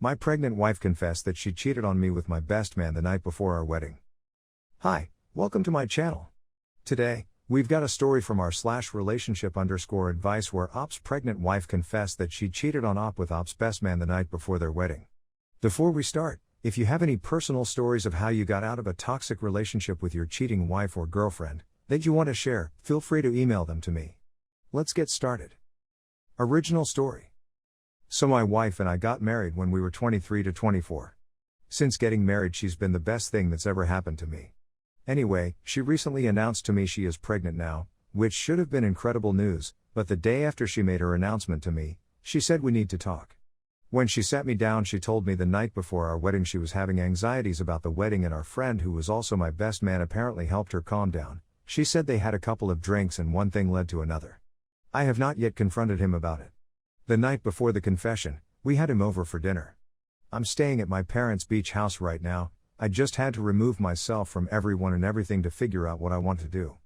My pregnant wife confessed that she cheated on me with my best man the night before our wedding. Hi, welcome to my channel. Today, we've got a story from our /relationship_advice where Op's pregnant wife confessed that she cheated on Op with Op's best man the night before their wedding. Before we start, if you have any personal stories of how you got out of a toxic relationship with your cheating wife or girlfriend that you want to share, feel free to email them to me. Let's get started. Original story. So my wife and I got married when we were 23 to 24. Since getting married, she's been the best thing that's ever happened to me. Anyway, she recently announced to me she is pregnant now, which should have been incredible news, but the day after she made her announcement to me, she said we need to talk. When she sat me down, she told me the night before our wedding she was having anxieties about the wedding, and our friend, who was also my best man, apparently helped her calm down. She said they had a couple of drinks and one thing led to another. I have not yet confronted him about it. The night before the confession, we had him over for dinner. I'm staying at my parents' beach house right now. I just had to remove myself from everyone and everything to figure out what I want to do.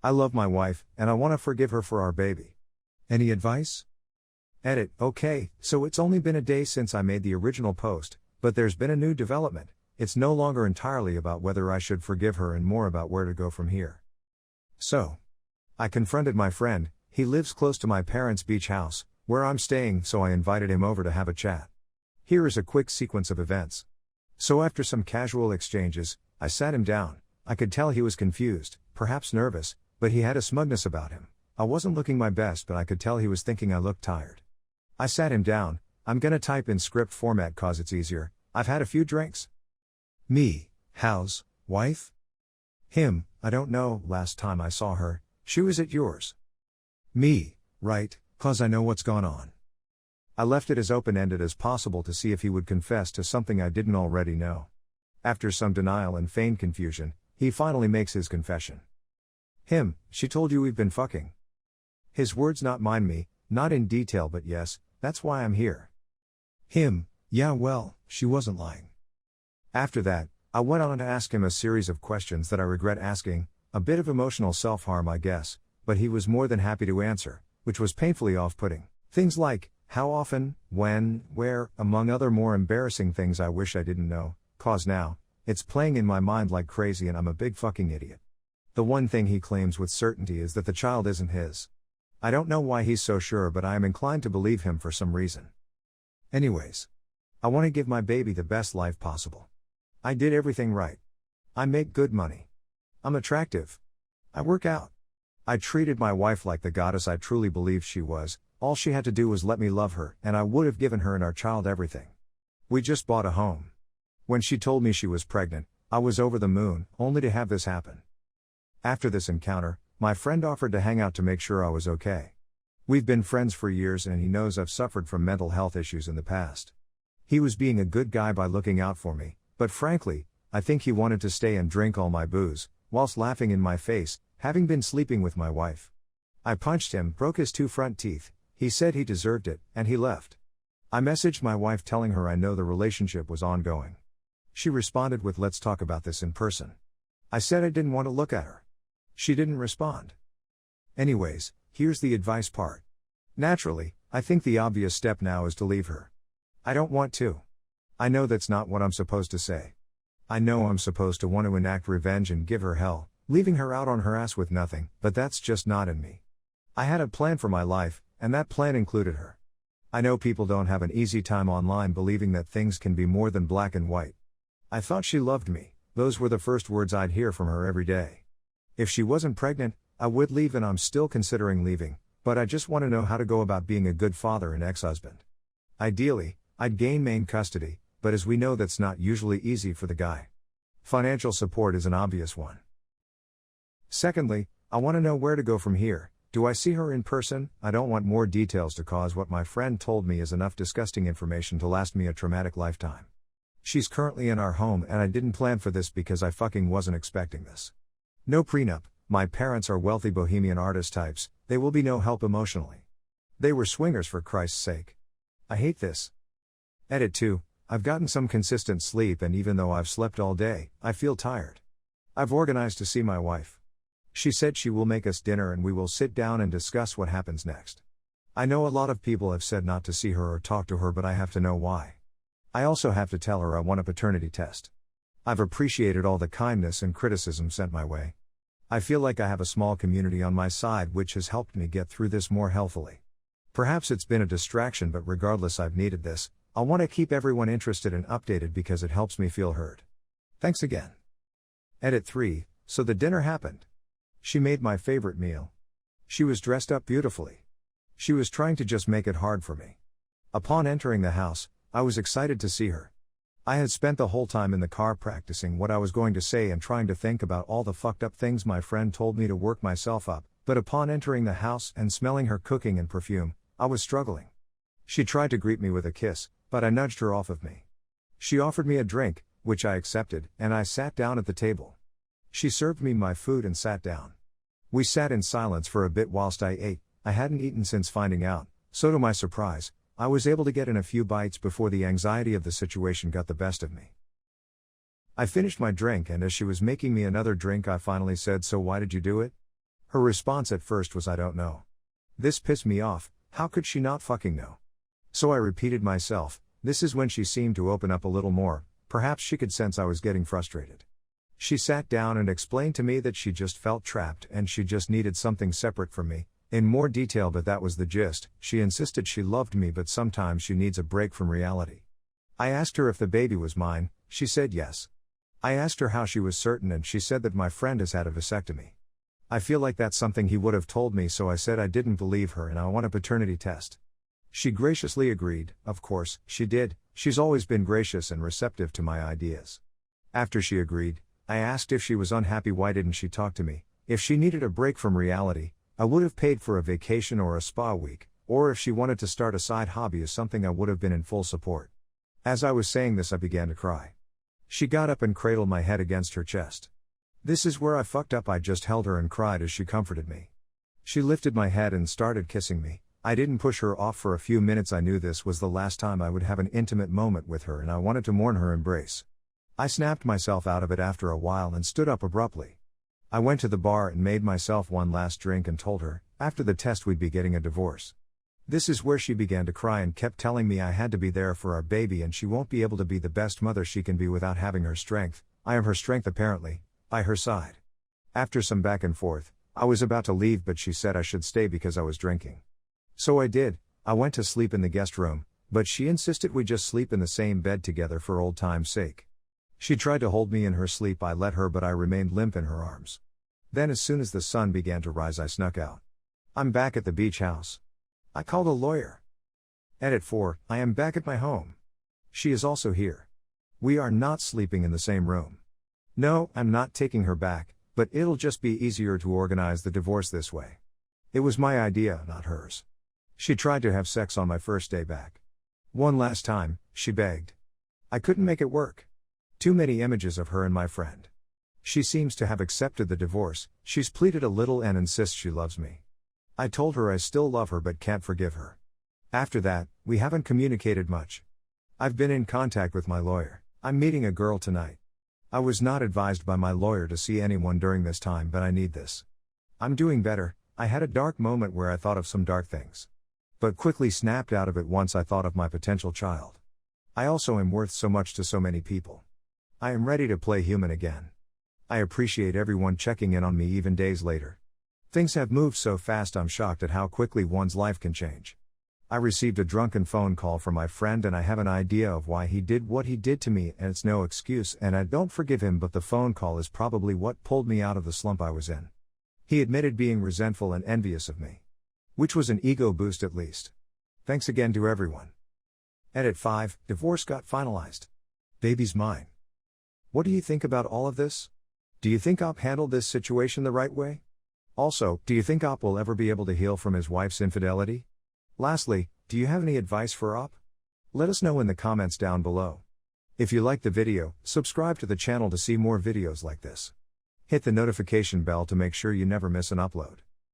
I love my wife, and I want to forgive her for our baby. Any advice? Edit. Okay, so it's only been a day since I made the original post, but there's been a new development. It's no longer entirely about whether I should forgive her and more about where to go from here. So, I confronted my friend. He lives close to my parents' beach house, where I'm staying, so I invited him over to have a chat. Here is a quick sequence of events. So after some casual exchanges, I sat him down. I could tell he was confused, perhaps nervous, but he had a smugness about him. I wasn't looking my best, but I could tell he was thinking I looked tired. I sat him down. I'm gonna type in script format cause it's easier. I've had a few drinks. Me, how's, wife? Him, I don't know, last time I saw her, she was at yours. Me, right, cause I know what's gone on. I left it as open-ended as possible to see if he would confess to something I didn't already know. After some denial and feigned confusion, he finally makes his confession. Him, she told you we've been fucking. His words, not mine. Me, not in detail, but yes, that's why I'm here. Him, yeah, well, she wasn't lying. After that, I went on to ask him a series of questions that I regret asking, a bit of emotional self-harm I guess, but he was more than happy to answer, which was painfully off-putting. Things like, how often, when, where, among other more embarrassing things I wish I didn't know, cause now, it's playing in my mind like crazy and I'm a big fucking idiot. The one thing he claims with certainty is that the child isn't his. I don't know why he's so sure, but I am inclined to believe him for some reason. Anyways, I want to give my baby the best life possible. I did everything right. I make good money. I'm attractive. I work out. I treated my wife like the goddess I truly believed she was. All she had to do was let me love her, and I would have given her and our child everything. We just bought a home. When she told me she was pregnant, I was over the moon, only to have this happen. After this encounter, my friend offered to hang out to make sure I was okay. We've been friends for years and he knows I've suffered from mental health issues in the past. He was being a good guy by looking out for me, but frankly, I think he wanted to stay and drink all my booze, whilst laughing in my face, having been sleeping with my wife. I punched him, broke his 2 front teeth. He said he deserved it, and he left. I messaged my wife telling her I know the relationship was ongoing. She responded with, let's talk about this in person. I said I didn't want to look at her. She didn't respond. Anyways, here's the advice part. Naturally, I think the obvious step now is to leave her. I don't want to. I know that's not what I'm supposed to say. I know I'm supposed to want to enact revenge and give her hell, leaving her out on her ass with nothing, but that's just not in me. I had a plan for my life, and that plan included her. I know people don't have an easy time online believing that things can be more than black and white. I thought she loved me. Those were the first words I'd hear from her every day. If she wasn't pregnant, I would leave, and I'm still considering leaving, but I just want to know how to go about being a good father and ex-husband. Ideally, I'd gain main custody, but as we know that's not usually easy for the guy. Financial support is an obvious one. Secondly, I want to know where to go from here. Do I see her in person? I don't want more details to cause what my friend told me is enough disgusting information to last me a traumatic lifetime. She's currently in our home and I didn't plan for this because I fucking wasn't expecting this. No prenup, my parents are wealthy bohemian artist types, they will be no help emotionally. They were swingers for Christ's sake. I hate this. Edit 2, I've gotten some consistent sleep and even though I've slept all day, I feel tired. I've organized to see my wife. She said she will make us dinner and we will sit down and discuss what happens next. I know a lot of people have said not to see her or talk to her, but I have to know why. I also have to tell her I want a paternity test. I've appreciated all the kindness and criticism sent my way. I feel like I have a small community on my side which has helped me get through this more healthily. Perhaps it's been a distraction, but regardless, I've needed this. I want to keep everyone interested and updated because it helps me feel heard. Thanks again. Edit 3. So the dinner happened. She made my favorite meal. She was dressed up beautifully. She was trying to just make it hard for me. Upon entering the house, I was excited to see her. I had spent the whole time in the car practicing what I was going to say and trying to think about all the fucked up things my friend told me to work myself up, but upon entering the house and smelling her cooking and perfume, I was struggling. She tried to greet me with a kiss, but I nudged her off of me. She offered me a drink, which I accepted, and I sat down at the table. She served me my food and sat down. We sat in silence for a bit whilst I ate. I hadn't eaten since finding out, so to my surprise, I was able to get in a few bites before the anxiety of the situation got the best of me. I finished my drink, and as she was making me another drink, I finally said, "So why did you do it?" Her response at first was, "I don't know." This pissed me off. How could she not fucking know? So I repeated myself. This is when she seemed to open up a little more. Perhaps she could sense I was getting frustrated. She sat down and explained to me that she just felt trapped and she just needed something separate from me, in more detail, but that was the gist. She insisted she loved me, but sometimes she needs a break from reality. I asked her if the baby was mine. She said yes. I asked her how she was certain, and she said that my friend has had a vasectomy. I feel like that's something he would have told me, so I said I didn't believe her and I want a paternity test. She graciously agreed. Of course, she did. She's always been gracious and receptive to my ideas. After she agreed, I asked if she was unhappy, why didn't she talk to me? If she needed a break from reality, I would have paid for a vacation or a spa week, or if she wanted to start a side hobby as something, I would have been in full support. As I was saying this, I began to cry. She got up and cradled my head against her chest. This is where I fucked up. I just held her and cried as she comforted me. She lifted my head and started kissing me. I didn't push her off for a few minutes. I knew this was the last time I would have an intimate moment with her, and I wanted to mourn her embrace. I snapped myself out of it after a while and stood up abruptly. I went to the bar and made myself one last drink and told her, after the test, we'd be getting a divorce. This is where she began to cry and kept telling me I had to be there for our baby and she won't be able to be the best mother she can be without having her strength. I am her strength, apparently, by her side. After some back and forth, I was about to leave, but she said I should stay because I was drinking. So I did. I went to sleep in the guest room, but she insisted we just sleep in the same bed together for old time's sake. She tried to hold me in her sleep. I let her, but I remained limp in her arms. Then as soon as the sun began to rise, I snuck out. I'm back at the beach house. I called a lawyer. Edit 4. I am back at my home. She is also here. We are not sleeping in the same room. No, I'm not taking her back, but it'll just be easier to organize the divorce this way. It was my idea, not hers. She tried to have sex on my first day back. One last time, she begged. I couldn't make it work. Too many images of her and my friend. She seems to have accepted the divorce. She's pleaded a little and insists she loves me. I told her I still love her but can't forgive her. After that, we haven't communicated much. I've been in contact with my lawyer. I'm meeting a girl tonight. I was not advised by my lawyer to see anyone during this time, but I need this. I'm doing better. I had a dark moment where I thought of some dark things, but quickly snapped out of it once I thought of my potential child. I also am worth so much to so many people. I am ready to play human again. I appreciate everyone checking in on me even days later. Things have moved so fast, I'm shocked at how quickly one's life can change. I received a drunken phone call from my friend and I have an idea of why he did what he did to me, and it's no excuse and I don't forgive him, but the phone call is probably what pulled me out of the slump I was in. He admitted being resentful and envious of me, which was an ego boost at least. Thanks again to everyone. Edit 5. Divorce got finalized. Baby's mine. What do you think about all of this? Do you think Op handled this situation the right way? Also, do you think Op will ever be able to heal from his wife's infidelity? Lastly, do you have any advice for Op? Let us know in the comments down below. If you liked the video, subscribe to the channel to see more videos like this. Hit the notification bell to make sure you never miss an upload.